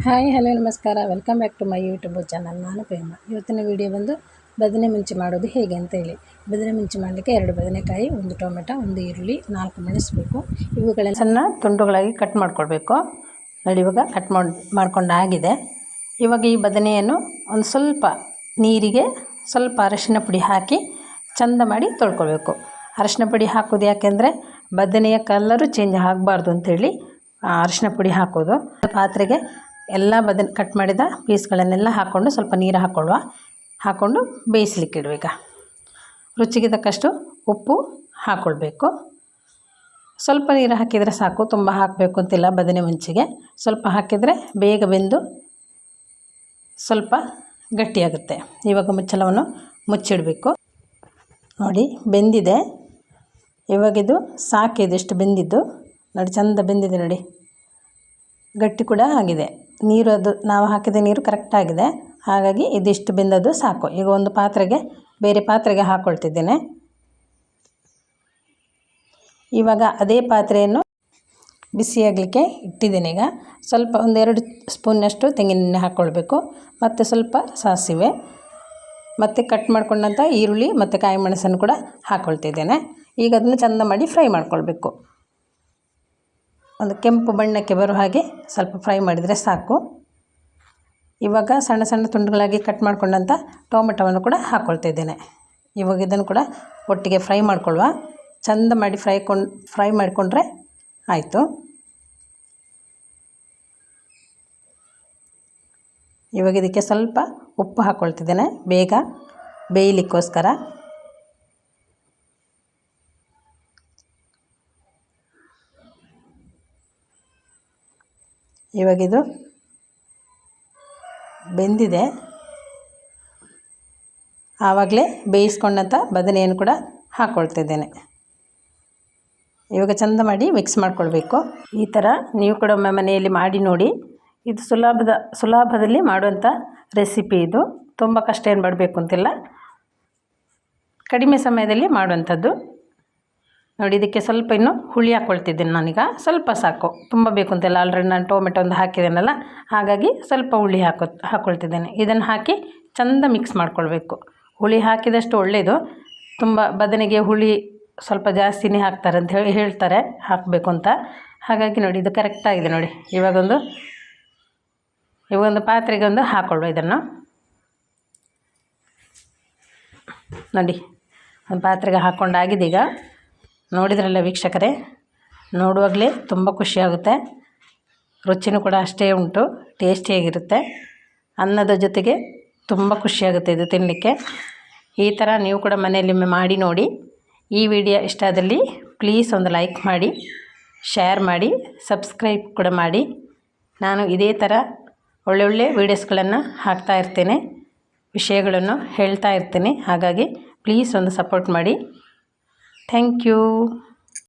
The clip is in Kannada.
ಹಾಯ್ ಹಲೋ ನಮಸ್ಕಾರ, welcome back to my YouTube channel. ನಾನು ಪ್ರೇಮ. ಇವತ್ತಿನ ವಿಡಿಯೋ ಬಂದು ಬದನೆ ಮಿಂಚು ಮಾಡೋದು ಹೇಗೆ ಅಂತ ಹೇಳಿ. ಬದನೆ ಮಿಂಚು ಮಾಡಲಿಕ್ಕೆ 2 ಬದನೆಕಾಯಿ, 1 ಟೊಮೆಟೊ, 1 ಈರುಳ್ಳಿ, 4 ಮೆಣಸು ಇವುಗಳನ್ನು ಸಣ್ಣ ತುಂಡುಗಳಾಗಿ ಕಟ್ ಮಾಡ್ಕೊಳ್ಬೇಕು. ನೋಡಿ, ಇವಾಗ ಕಟ್ ಮಾಡ್ಕೊಂಡಾಗಿದೆ. ಇವಾಗ ಈ ಬದನೆಯನ್ನು ಒಂದು ಸ್ವಲ್ಪ ನೀರಿಗೆ ಸ್ವಲ್ಪ ಅರಿಶಿನ ಪುಡಿ ಹಾಕಿ ಚೆಂದ ಮಾಡಿ ತೊಳ್ಕೊಳ್ಬೇಕು. ಅರಿಶಿನ ಪುಡಿ ಹಾಕೋದು ಯಾಕೆಂದರೆ ಬದನೆಯ ಕಲರು ಚೇಂಜ್ ಆಗಬಾರ್ದು ಅಂಥೇಳಿ ಅರಿಶಿನ ಪುಡಿ ಹಾಕೋದು. ಪಾತ್ರೆಗೆ ಎಲ್ಲ ಕಟ್ ಮಾಡಿದ ಪೀಸ್ಗಳನ್ನೆಲ್ಲ ಹಾಕ್ಕೊಂಡು ಸ್ವಲ್ಪ ನೀರು ಹಾಕ್ಕೊಂಡು ಬೇಯಿಸ್ಲಿಕ್ಕೆ ಇಡಬೇಕು. ರುಚಿಗೆ ತಕ್ಕಷ್ಟು ಉಪ್ಪು ಹಾಕ್ಕೊಳ್ಬೇಕು. ಸ್ವಲ್ಪ ನೀರು ಹಾಕಿದರೆ ಸಾಕು, ತುಂಬ ಹಾಕಬೇಕು ಅಂತಿಲ್ಲ. ಬದನೆ ಮುಂಚಿಗೆ ಸ್ವಲ್ಪ ಹಾಕಿದರೆ ಬೇಗ ಬೆಂದು ಸ್ವಲ್ಪ ಗಟ್ಟಿಯಾಗುತ್ತೆ. ಇವಾಗ ಮುಚ್ಚಳವನ್ನು ಮುಚ್ಚಿಡಬೇಕು. ನೋಡಿ, ಬೆಂದಿದೆ. ಇವಾಗಿದು ಸಾಕಿದು ಇಷ್ಟು ಬೆಂದಿದ್ದು. ನೋಡಿ, ಚೆಂದ ಬೆಂದಿದೆ. ನೋಡಿ, ಗಟ್ಟಿ ಕೂಡ ಆಗಿದೆ. ನೀರು ಅದು ನಾವು ಹಾಕಿದ ನೀರು ಕರೆಕ್ಟಾಗಿದೆ. ಹಾಗಾಗಿ ಇದಿಷ್ಟು ಬೆಂದದ್ದು ಸಾಕು. ಈಗ ಒಂದು ಬೇರೆ ಪಾತ್ರೆಗೆ ಹಾಕ್ಕೊಳ್ತಿದ್ದೇನೆ. ಇವಾಗ ಅದೇ ಪಾತ್ರೆಯನ್ನು ಬಿಸಿಯಾಗಲಿಕ್ಕೆ ಇಟ್ಟಿದ್ದೇನೆ. ಈಗ ಸ್ವಲ್ಪ 1-2 ಸ್ಪೂನ್ನಷ್ಟು ತೆಂಗಿನೆಣ್ಣೆ ಹಾಕ್ಕೊಳ್ಬೇಕು. ಮತ್ತು ಸ್ವಲ್ಪ ಸಾಸಿವೆ, ಮತ್ತು ಕಟ್ ಮಾಡ್ಕೊಂಡಂಥ ಈರುಳ್ಳಿ ಮತ್ತು ಕಾಯಿ ಮೆಣಸನ್ನು ಕೂಡ ಹಾಕ್ಕೊಳ್ತಿದ್ದೇನೆ. ಈಗ ಅದನ್ನು ಚೆಂದ ಮಾಡಿ ಫ್ರೈ ಮಾಡ್ಕೊಳ್ಬೇಕು. ಒಂದು ಕೆಂಪು ಬಣ್ಣಕ್ಕೆ ಬರೋ ಹಾಗೆ ಸ್ವಲ್ಪ ಫ್ರೈ ಮಾಡಿದರೆ ಸಾಕು. ಇವಾಗ ಸಣ್ಣ ಸಣ್ಣ ತುಂಡುಗಳಾಗಿ ಕಟ್ ಮಾಡ್ಕೊಂಡಂಥ ಟೊಮೆಟೊವನ್ನು ಕೂಡ ಹಾಕ್ಕೊಳ್ತಿದ್ದೇನೆ. ಇವಾಗ ಇದನ್ನು ಕೂಡ ಒಟ್ಟಿಗೆ ಫ್ರೈ ಮಾಡ್ಕೊಳ್ಳುವ. ಚೆಂದ ಮಾಡಿ ಫ್ರೈ ಮಾಡಿಕೊಂಡ್ರೆ ಆಯಿತು. ಇವಾಗ ಇದಕ್ಕೆ ಸ್ವಲ್ಪ ಉಪ್ಪು ಹಾಕ್ಕೊಳ್ತಿದ್ದೇನೆ, ಬೇಗ ಬೇಯಲಿಕ್ಕೋಸ್ಕರ. ಇವಾಗಿದು ಬೆಂದಿದೆ. ಆವಾಗಲೇ ಬೇಯಿಸ್ಕೊಂಡಂಥ ಬದನೆಯನ್ನು ಕೂಡ ಹಾಕ್ಕೊಳ್ತಿದ್ದೇನೆ. ಇವಾಗ ಚೆಂದ ಮಾಡಿ ಮಿಕ್ಸ್ ಮಾಡ್ಕೊಳ್ಬೇಕು. ಈ ಥರ ನೀವು ಕೂಡ ಮನೆಯಲ್ಲಿ ಮಾಡಿ ನೋಡಿ. ಇದು ಸುಲಭದಲ್ಲಿ ಮಾಡುವಂಥ ರೆಸಿಪಿ. ಇದು ತುಂಬ ಕಷ್ಟ ಏನು ಮಾಡಬೇಕು ಅಂತಿಲ್ಲ, ಕಡಿಮೆ ಸಮಯದಲ್ಲಿ ಮಾಡುವಂಥದ್ದು. ನೋಡಿ, ಇದಕ್ಕೆ ಸ್ವಲ್ಪ ಇನ್ನು ಹುಳಿ ಹಾಕ್ಕೊಳ್ತಿದ್ದೇನೆ ನಾನೀಗ. ಸ್ವಲ್ಪ ಸಾಕು, ತುಂಬ ಬೇಕು ಅಂತೆಲ್ಲ. ಆಲ್ರೆಡಿ ನಾನು ಟೊಮೆಟೊ ಒಂದು ಹಾಕಿದ್ದೇನಲ್ಲ, ಹಾಗಾಗಿ ಸ್ವಲ್ಪ ಹುಳಿ ಹಾಕ್ಕೊಳ್ತಿದ್ದೇನೆ. ಇದನ್ನು ಹಾಕಿ ಚೆಂದ ಮಿಕ್ಸ್ ಮಾಡ್ಕೊಳ್ಬೇಕು. ಹುಳಿ ಹಾಕಿದಷ್ಟು ಒಳ್ಳೆಯದು. ತುಂಬ ಬದನೆಗೆ ಹುಳಿ ಸ್ವಲ್ಪ ಜಾಸ್ತಿನೇ ಹಾಕ್ತಾರೆ ಅಂತ ಹೇಳ್ತಾರೆ, ಹಾಕಬೇಕು ಅಂತ. ಹಾಗಾಗಿ ನೋಡಿ, ಇದು ಕರೆಕ್ಟಾಗಿದೆ. ನೋಡಿ, ಇವಾಗೊಂದು ಪಾತ್ರೆಗೆ ಒಂದು ಹಾಕ್ಕೊಳ್ಳುವ ಇದನ್ನು. ನೋಡಿ, ಒಂದು ಪಾತ್ರೆಗೆ ಹಾಕ್ಕೊಂಡಾಗಿದೆ. ಈಗ ನೋಡಿದ್ರಲ್ಲ ವೀಕ್ಷಕರೇ, ನೋಡುವಾಗಲೇ ತುಂಬ ಖುಷಿಯಾಗುತ್ತೆ. ರುಚಿನೂ ಕೂಡ ಅಷ್ಟೇ ಉಂಟು, ಟೇಸ್ಟಿಯಾಗಿರುತ್ತೆ. ಅನ್ನದ ಜೊತೆಗೆ ತುಂಬ ಖುಷಿಯಾಗುತ್ತೆ ಇದು ತಿನ್ನಲಿಕ್ಕೆ. ಈ ಥರ ನೀವು ಕೂಡ ಮನೆಯಲ್ಲಿ ಮಾಡಿ ನೋಡಿ. ಈ ವಿಡಿಯೋ ಇಷ್ಟ ಆದಲ್ಲಿ ಪ್ಲೀಸ್ ಒಂದು ಲೈಕ್ ಮಾಡಿ, ಶೇರ್ ಮಾಡಿ, ಸಬ್ಸ್ಕ್ರೈಬ್ ಕೂಡ ಮಾಡಿ. ನಾನು ಇದೇ ಥರ ಒಳ್ಳೊಳ್ಳೆ ವೀಡಿಯೋಸ್ಗಳನ್ನು ಹಾಕ್ತಾ ಇರ್ತೇನೆ, ವಿಷಯಗಳನ್ನು ಹೇಳ್ತಾ ಇರ್ತೇನೆ. ಹಾಗಾಗಿ ಪ್ಲೀಸ್ ಒಂದು ಸಪೋರ್ಟ್ ಮಾಡಿ. Thank you.